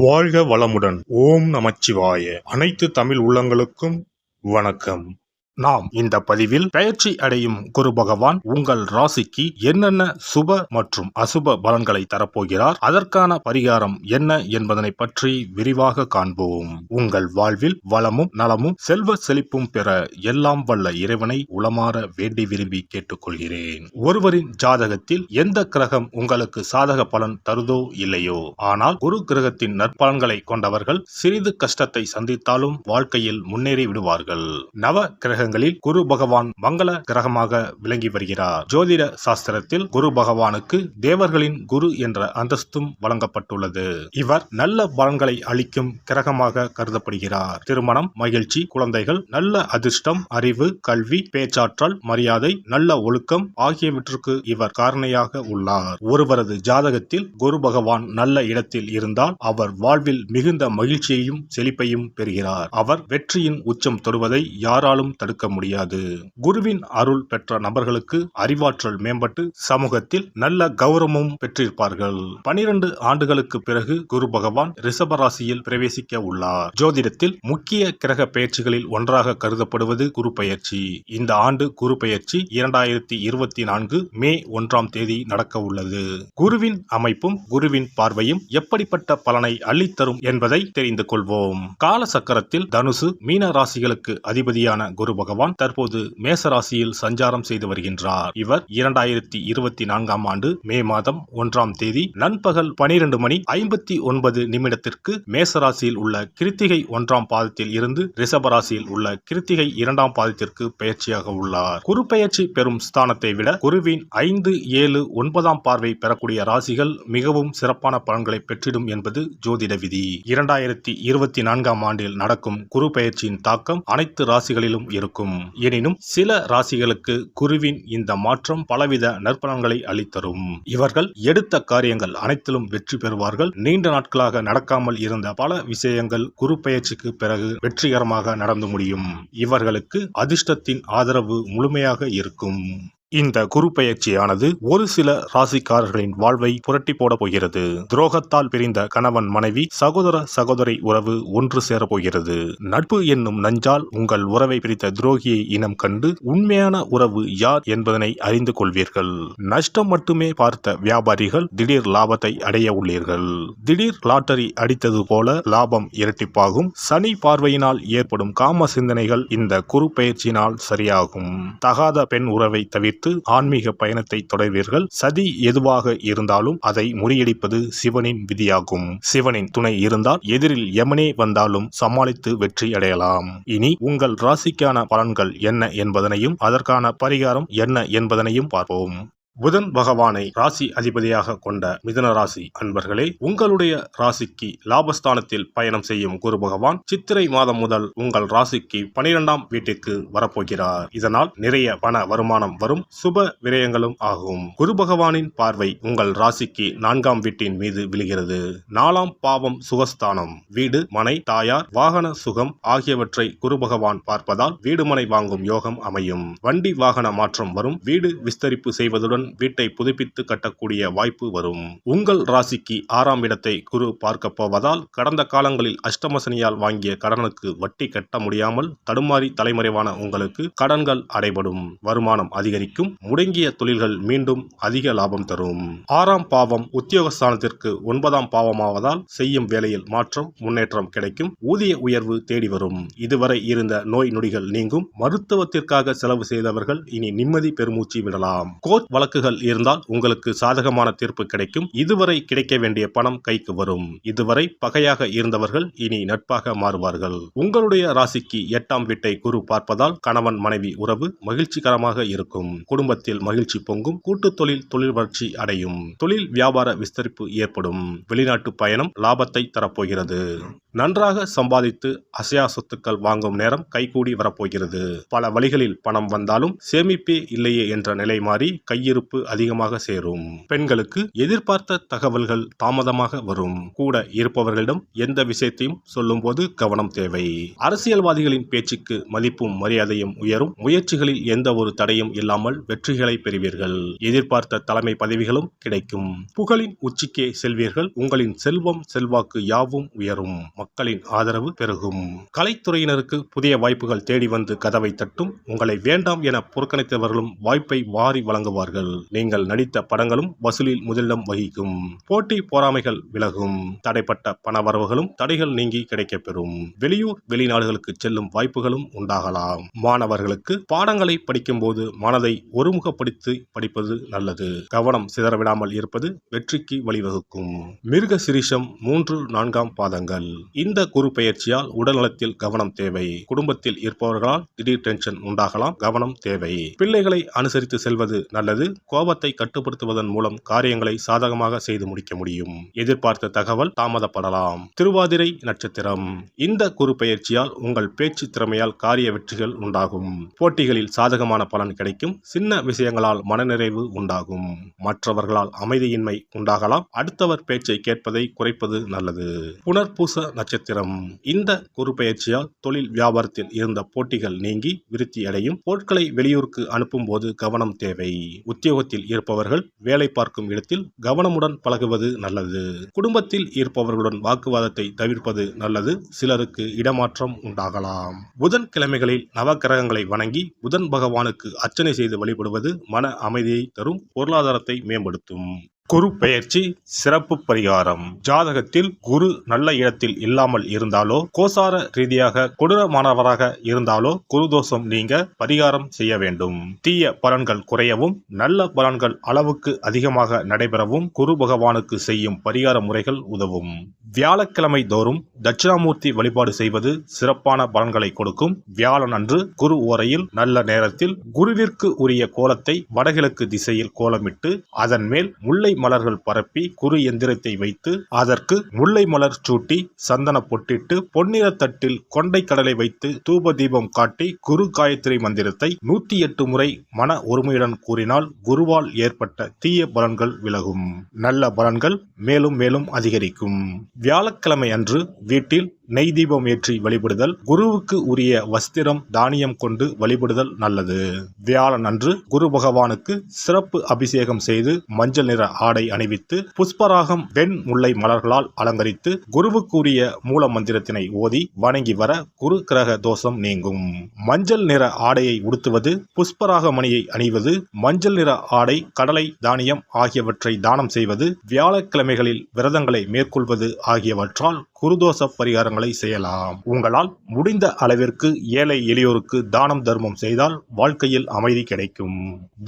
வாழ்க வளமுடன். ஓம் நமச்சிவாய. அனைத்து தமிழ் உள்ளங்களுக்கும் வணக்கம். நாம் இந்த பதிவில் பெயர்ச்சி அடையும் குரு பகவான் உங்கள் ராசிக்கு என்னென்ன சுப மற்றும் அசுப பலன்களை தரப்போகிறார், அதற்கான பரிகாரம் என்ன என்பதனை பற்றி விரிவாக காண்போம். உங்கள் வாழ்வில் வளமும் நலமும் செல்வ செழிப்பும் பெற எல்லாம் வல்ல இறைவனை உளமாற வேண்டி விரும்பி கேட்டுக்கொள்கிறேன். ஒருவரின் ஜாதகத்தில் எந்த கிரகம் உங்களுக்கு சாதக பலன் தருதோ இல்லையோ, ஆனால் குரு கிரகத்தின் நற்பலன்களை கொண்டவர்கள் சிறிது கஷ்டத்தை சந்தித்தாலும் வாழ்க்கையில் முன்னேறி விடுவார்கள். நவ கிரக குரு பகவான் மங்கள கிரகமாக விளங்கி வருகிறார். ஜோதிட சாஸ்திரத்தில் குரு பகவானுக்கு தேவர்களின் குரு என்ற அந்தஸ்தும் வழங்கப்பட்டுள்ளது. இவர் நல்ல பலன்களை அளிக்கும் கிரகமாக கருதப்படுகிறார். திருமணம், மகிழ்ச்சி, குழந்தைகள், நல்ல அதிர்ஷ்டம், அறிவு, கல்வி, பேச்சாற்றல், மரியாதை, நல்ல ஒழுக்கம் ஆகியவற்றுக்கு இவர் காரணியாக உள்ளார். ஒருவரது ஜாதகத்தில் குரு பகவான் நல்ல இடத்தில் இருந்தால் அவர் வாழ்வில் மிகுந்த மகிழ்ச்சியையும் செழிப்பையும் பெறுகிறார். அவர் வெற்றியின் உச்சம் தொடுவதை யாராலும் தடுக்க முடியாது. குருவின் அருள் பெற்ற நபர்களுக்கு அறிவாற்றல் மேம்பட்டு சமூகத்தில் நல்ல கௌரவமும் பெற்றிருப்பார்கள். 12 ஆண்டுகளுக்கு பிறகு குரு பகவான் ரிஷப ராசியில் பிரவேசிக்க உள்ளார். ஜோதிடத்தில் முக்கிய கிரக பெயர்ச்சிகளில் ஒன்றாக கருதப்படுவது குரு பெயர்ச்சி. இந்த ஆண்டு குரு பெயர்ச்சி 2024 மே 1ஆம் தேதி நடக்க உள்ளது. குருவின் அமைப்பும் குருவின் பார்வையும் எப்படிப்பட்ட பலனை அள்ளித்தரும் என்பதை தெரிந்து கொள்வோம். கால சக்கரத்தில் தனுசு, மீன ராசிகளுக்கு அதிபதியான குரு பகவான் தற்போது மேச ராசியில் சஞ்சாரம் செய்து வருகின்றார். இவர் 2024ஆம் ஆண்டு மே மாதம் 1ஆம் தேதி நண்பகல் 12:59 மேச ராசியில் உள்ள கிருத்திகை 1ஆம் பாதத்தில் இருந்து ரிஷப ராசியில் உள்ள கிருத்திகை 2ஆம் பாதத்திற்கு பெயர்ச்சியாக உள்ளார். குரு பெயர்ச்சி பெறும் ஸ்தானத்தை விட குருவின் 5, 7, 9ஆம் பார்வை பெறக்கூடிய ராசிகள் மிகவும் சிறப்பான பலன்களை பெற்றிடும் என்பது ஜோதிட விதி. 2024ஆம் ஆண்டில் நடக்கும் குரு பெயர்ச்சியின் தாக்கம் அனைத்து ராசிகளிலும் இருக்கும். எனினும் சில ராசிகளுக்கு குருவின் இந்த மாற்றம் பலவித நற்பலன்களை அளித்தரும். இவர்கள் எடுத்த காரியங்கள் அனைத்திலும் வெற்றி பெறுவார்கள். நீண்ட நாட்களாக நடக்காமல் இருந்த பல விஷயங்கள் குரு பெயர்ச்சிக்கு பிறகு வெற்றிகரமாக நடந்து முடியும். இவர்களுக்கு அதிர்ஷ்டத்தின் ஆதரவு முழுமையாக இருக்கும். இந்த குரு பெயர்ச்சியானது ஒரு சில ராசிக்காரர்களின் வாழ்வை புரட்டி போட போகிறது. துரோகத்தால் பிரிந்த கணவன் மனைவி, சகோதர சகோதரி உறவு ஒன்று சேர போகிறது. நட்பு என்னும் நஞ்சால் உங்கள் உறவை பிரித்த துரோகியை இனம் கண்டு உண்மையான உறவு யார் என்பதனை அறிந்து கொள்வீர்கள். நஷ்டம் மட்டுமே பார்த்த வியாபாரிகள் திடீர் லாபத்தை அடைய உள்ளீர்கள். திடீர் லாட்டரி அடித்தது போல லாபம் இரட்டிப்பாகும். சனி பார்வையினால் ஏற்படும் காம சிந்தனைகள் இந்த குரு பெயர்ச்சியினால் சரியாகும். தகாத பெண் உறவை தவிர்த்து ஆன்மீக பயணத்தை தொடர்வீர்கள். சதி எதுவாக இருந்தாலும் அதை முறியடிப்பது சிவனின் விதியாகும். சிவனின் துணை இருந்தால் எதிரில் யமனே வந்தாலும் சமாளித்து வெற்றி அடையலாம். இனி உங்கள் ராசிக்கான பலன்கள் என்ன என்பதனையும் அதற்கான பரிகாரம் என்ன என்பதனையும் பார்ப்போம். புதன் பகவானை ராசி அதிபதியாக கொண்ட மிதுன ராசி அன்பர்களே, உங்களுடைய ராசிக்கு லாபஸ்தானத்தில் பயணம் செய்யும் குரு பகவான் சித்திரை மாதம் முதல் உங்கள் ராசிக்கு 12ஆம் வீட்டிற்கு வரப்போகிறார். இதனால் நிறைய பண வருமானம் வரும், சுப விரயங்களும் ஆகும். குரு பகவானின் பார்வை உங்கள் ராசிக்கு 4ஆம் வீட்டின் மீது விழுகிறது. 4ஆம் பாவம் சுகஸ்தானம். வீடு, மனை, தாயார், வாகன சுகம் ஆகியவற்றை குரு பகவான் பார்ப்பதால் வீடுமனை வாங்கும் யோகம் அமையும். வண்டி வாகன மாற்றம் வரும். வீடு விஸ்தரிப்பு செய்வதுடன் வீட்டை புதுப்பித்து கட்டக்கூடிய வாய்ப்பு வரும். உங்கள் ராசிக்கு 6ஆம் இடத்தை குரு பார்க்க போவதால் கடந்த காலங்களில் அஷ்டமசனியால் வாங்கிய கடனுக்கு வட்டி கட்ட முடியாமல் தடுமாறி தலைமறைவான உங்களுக்கு கடன்கள் அடைபடும். வருமானம் அதிகரிக்கும். முடங்கிய தொழில்கள் மீண்டும் அதிக லாபம் தரும். 6ஆம் பாவம் உத்தியோகஸ்தானத்திற்கு 9ஆம் பாவமாவதால் செய்யும் வேலையில் மாற்றம், முன்னேற்றம் கிடைக்கும். ஊதிய உயர்வு தேடி வரும். இதுவரை இருந்த நோய் நொடிகள் நீங்கும். மருத்துவத்திற்காக செலவு செய்தவர்கள் இனி நிம்மதி பெருமூச்சு விடலாம். கோர்ட் வழக்குகள் இருந்தால் உங்களுக்கு சாதகமான தீர்ப்பு கிடைக்கும். இதுவரை கிடைக்க வேண்டிய பணம் கைக்கு வரும். இதுவரை பகையாக இருந்தவர்கள் இனி நட்பாக மாறுவார்கள். உங்களுடைய ராசிக்கு 8ஆம் வீட்டை குரு பார்ப்பதால் கணவன் மனைவி உறவு மகிழ்ச்சிகரமாக இருக்கும். குடும்பத்தில் மகிழ்ச்சி பொங்கும். கூட்டு தொழில் வளர்ச்சி அடையும். தொழில் வியாபார விஸ்தரிப்பு ஏற்படும். வெளிநாட்டு பயணம் லாபத்தை தரப்போகிறது. நன்றாக சம்பாதித்து அசையா சொத்துக்கள் வாங்கும் நேரம் கைகூடி வரப்போகிறது. பல வழிகளில் பணம் வந்தாலும் சேமிப்பே இல்லையே என்ற நிலை மாறி கையிருப்பு அதிகமாக சேரும். பெண்களுக்கு எதிர்பார்த்த தகவல்கள் தாமதமாக வரும். கூட இருப்பவர்களிடம் எந்த விஷயத்தையும் சொல்லும் போது கவனம் தேவை. அரசியல்வாதிகளின் பேச்சுக்கு மதிப்பும் மரியாதையும் உயரும். முயற்சிகளில் எந்த ஒரு தடையும் இல்லாமல் வெற்றிகளை பெறுவீர்கள். எதிர்பார்த்த தலைமை பதவிகளும் கிடைக்கும். புகழின் உச்சிக்கே செல்வீர்கள். உங்களின் செல்வம் செல்வாக்கு யாவும் உயரும். மக்களின் ஆதரவு பெருகும். கலைத்துறையினருக்கு புதிய வாய்ப்புகள் தேடி வந்து கதவை தட்டும். உங்களை வேண்டாம் என புறக்கணித்தவர்களும் வாய்ப்பை வாரி வழங்குவார்கள். நீங்கள் நடித்த படங்களும் வசூலில் முதலிடம் வகிக்கும். போட்டி பொறாமைகள் விலகும். தடைப்பட்ட பணவரவுகளும் தடைகள் நீங்கி கிடைக்கப்பெறும். வெளியூர் வெளிநாடுகளுக்கு செல்லும் வாய்ப்புகளும் உண்டாகலாம். மாணவர்களுக்கு பாடங்களை படிக்கும் போது மனதை ஒருமுகப்படுத்தி படிப்பது நல்லது. கவனம் சிதறவிடாமல் இருப்பது வெற்றிக்கு வழிவகுக்கும். மிருக சிரீஷம் 3-4 பாதங்கள். இந்த குரு பெயர்ச்சியால் உடல்நலத்தில் கவனம் தேவை. குடும்பத்தில் இருப்பவர்களால் திடீர் டென்ஷன் உண்டாகலாம். கவனம் தேவை. பிள்ளைகளை அனுசரித்து செல்வது நல்லது. கோபத்தை கட்டுப்படுத்துவதன் மூலம் காரியங்களை சாதகமாக செய்து முடிக்க முடியும். எதிர்பார்த்த தகவல் தாமதப்படலாம். திருவாதிரை நட்சத்திரம். இந்த குரு பெயர்ச்சியால் உங்கள் பேச்சு திறமையால் காரிய வெற்றிகள் உண்டாகும். போட்டிகளில் சாதகமான பலன் கிடைக்கும். சின்ன விஷயங்களால் மனநிறைவு உண்டாகும். மற்றவர்களால் அமைதியின்மை உண்டாகலாம். அடுத்தவர் பேச்சை கேட்பதை குறைப்பது நல்லது. புனர்பூச நட்சத்திரம். இந்த குரு பெயர்ச்சியால் தொழில் வியாபாரத்தில் இருந்த போட்டிகள் நீங்கி விருத்தி அடையும். பொருட்களை வெளியூருக்கு அனுப்பும் போது கவனம் தேவை. உத்தியோகத்தில் இருப்பவர்கள் வேலை பார்க்கும் இடத்தில் கவனமுடன் பழகுவது நல்லது. குடும்பத்தில் இருப்பவர்களுடன் வாக்குவாதத்தை தவிர்ப்பது நல்லது. சிலருக்கு இடமாற்றம் உண்டாகலாம். புதன் கிழமைகளில் நவக்கிரகங்களை வணங்கி புதன் பகவானுக்கு அர்ச்சனை செய்து வழிபடுவது மன அமைதியை தரும். பொருளாதாரத்தை மேம்படுத்தும். குரு பெயர்ச்சி சிறப்பு பரிகாரம். ஜாதகத்தில் குரு நல்ல இடத்தில் இல்லாமல் இருந்தாலோ கோசார ரீதியாக கொடூரமானவராக இருந்தாலோ குரு தோஷம் நீங்க பரிகாரம் செய்ய வேண்டும். தீய பலன்கள் குறையவும் நல்ல பலன்கள் அளவுக்கு அதிகமாக நடைபெறவும் குரு பகவானுக்கு செய்யும் பரிகார முறைகள் உதவும். வியாழக்கிழமை தோறும் தட்சிணாமூர்த்தி வழிபாடு செய்வது சிறப்பான பலன்களை கொடுக்கும். வியாழன் அன்று குரு ஓரையில் நல்ல நேரத்தில் குருவிற்கு உரிய கோலத்தை வடகிழக்கு திசையில் கோலமிட்டு அதன் மேல் முல்லை மலர்கள் பரப்பி குரு எந்திரத்தை வைத்து அதற்கு முல்லை மலர் சூட்டி சந்தன பொட்டிட்டு பொன்னிற தட்டில் கொண்டை கடலை வைத்து தூப தீபம் காட்டி குரு காயத்ரி மந்திரத்தை 108 முறை மன ஒருமையுடன் கூறினால் குருவால் ஏற்பட்ட தீய பலன்கள் விலகும். நல்ல பலன்கள் மேலும் மேலும் அதிகரிக்கும். வியாழக்கிழமை அன்று வீட்டில் நெய் தீபம் ஏற்றி வழிபடுதல். குருவுக்கு உரிய வஸ்திரம் தானியம் கொண்டு வழிபடுதல் நல்லது. வியாழன் அன்று குரு பகவானுக்கு சிறப்பு அபிஷேகம் செய்து மஞ்சள் நிற ஆடை அணிவித்து புஷ்பராகம் வெண் முல்லை மலர்களால் அலங்கரித்து குருவுக்கு உரிய மூல மந்திரத்தினை ஓதி வணங்கி வர குரு கிரக தோஷம் நீங்கும். மஞ்சள் நிற ஆடையை உடுத்துவது, புஷ்பராக மணியை அணிவது, மஞ்சள் நிற ஆடை, கடலை, தானியம் ஆகியவற்றை தானம் செய்வது, வியாழக்கிழமைகளில் விரதங்களை மேற்கொள்வது ஆகியவற்றால் குருதோஷ பரிகாரங்களை செய்யலாம். உங்களால் முடிந்த அளவிற்கு ஏழை எளியோருக்கு தானம் தர்மம் செய்தால் வாழ்க்கையில் அமைதி கிடைக்கும்.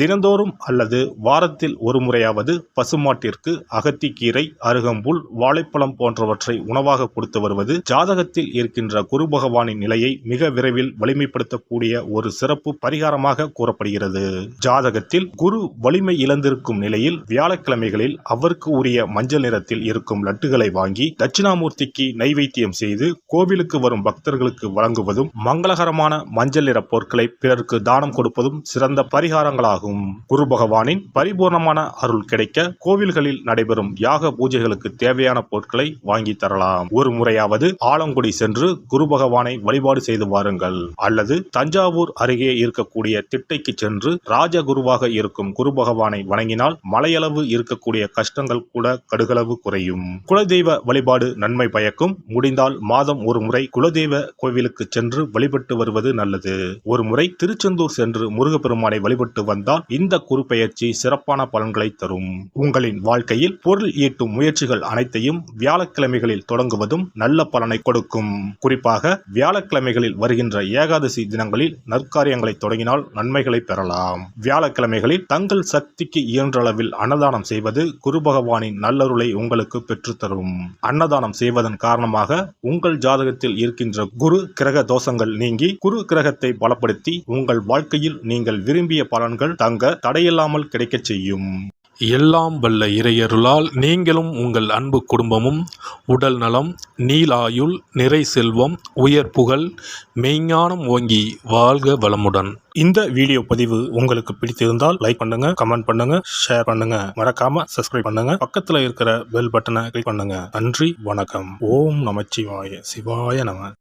தினந்தோறும் அல்லது வாரத்தில் ஒரு முறையாவது பசுமாட்டிற்கு அகத்திக்கீரை, அருகம்புல், வாழைப்பழம் போன்றவற்றை உணவாக கொடுத்து வருவது ஜாதகத்தில் இருக்கின்ற குரு பகவானின் நிலையை மிக விரைவில் வலிமைப்படுத்தக்கூடிய ஒரு சிறப்பு பரிகாரமாக கூறப்படுகிறது. ஜாதகத்தில் குரு வலிமை இழந்திருக்கும் நிலையில் வியாழக்கிழமைகளில் அவருக்கு உரிய மஞ்சள் நிறத்தில் இருக்கும் லட்டுகளை வாங்கி தட்சிணாமூர்த்திக்கு நைவேத்தியம் செய்து கோவிலுக்கு வரும் பக்தர்களுக்கு வழங்குவதும் மங்களகரமான மஞ்சள் நிற பொருட்களை பிறருக்கு தானம் கொடுப்பதும் சிறந்த பரிகாரங்களாகும். குரு பகவானின் பரிபூர்ணமான அருள் கிடைக்க கோவில்களில் நடைபெறும் யாக பூஜைகளுக்கு தேவையான பொருட்களை வாங்கி தரலாம். ஒரு முறையாவது ஆலங்குடி சென்று குரு பகவானை வழிபாடு செய்து வாருங்கள். அல்லது தஞ்சாவூர் அருகே இருக்கக்கூடிய திட்டைக்கு சென்று ராஜகுருவாக இருக்கும் குரு பகவானை வணங்கினால் மலையளவு இருக்கக்கூடிய கஷ்டங்கள் கூட கடுகளவு குறையும். குலதெய்வ வழிபாடு நன்மை பயக்கும். முடிந்தால் மாதம் ஒரு முறை குலதெய்வ கோவிலுக்கு சென்று வழிபட்டு வருவது நல்லது. ஒரு முறை திருச்செந்தூர் சென்று முருகப்பெருமானை வழிபட்டு வந்தால் இந்த குரு பெயர்ச்சி சிறப்பான பலன்களை தரும். உங்களின் வாழ்க்கையில் பொருள் ஈட்டும் முயற்சிகள் அனைத்தையும் வியாழக்கிழமைகளில் தொடங்குவதும் நல்ல பலனை கொடுக்கும். குறிப்பாக வியாழக்கிழமைகளில் வருகின்ற ஏகாதசி தினங்களில் நற்காரியங்களை தொடங்கினால் நன்மைகளை பெறலாம். வியாழக்கிழமைகளில் தங்கள் சக்திக்கு இயன்ற அளவில் அன்னதானம் செய்வது குரு பகவானின் நல்லருளை உங்களுக்கு பெற்றுத்தரும். அன்னதானம் செய்வதன் காரணமாக உங்கள் ஜாதகத்தில் இருக்கின்ற குரு கிரக தோஷங்கள் நீங்கி குரு கிரகத்தை பலப்படுத்தி உங்கள் வாழ்க்கையில் நீங்கள் விரும்பிய பலன்கள் தங்க தடையில்லாமல் கிடைக்கச் செய்யும். எல்லாம் வல்ல இறையருளால் நீங்களும் உங்கள் அன்பு குடும்பமும் உடல் நலம், நீளாயுள், நிறை செல்வம், உயர் புகழ், மெய்ஞானம் ஓங்கி வாழ்க வளமுடன். இந்த வீடியோ பதிவு உங்களுக்கு பிடித்திருந்தால் லைக் பண்ணுங்க, கமெண்ட் பண்ணுங்க, ஷேர் பண்ணுங்க. மறக்காம சப்ஸ்கிரைப் பண்ணுங்க. பக்கத்துல இருக்கிற பெல் பட்டனை கிளிக் பண்ணுங்க. நன்றி, வணக்கம். ஓம் நமச்சிவாய. சிவாய நம.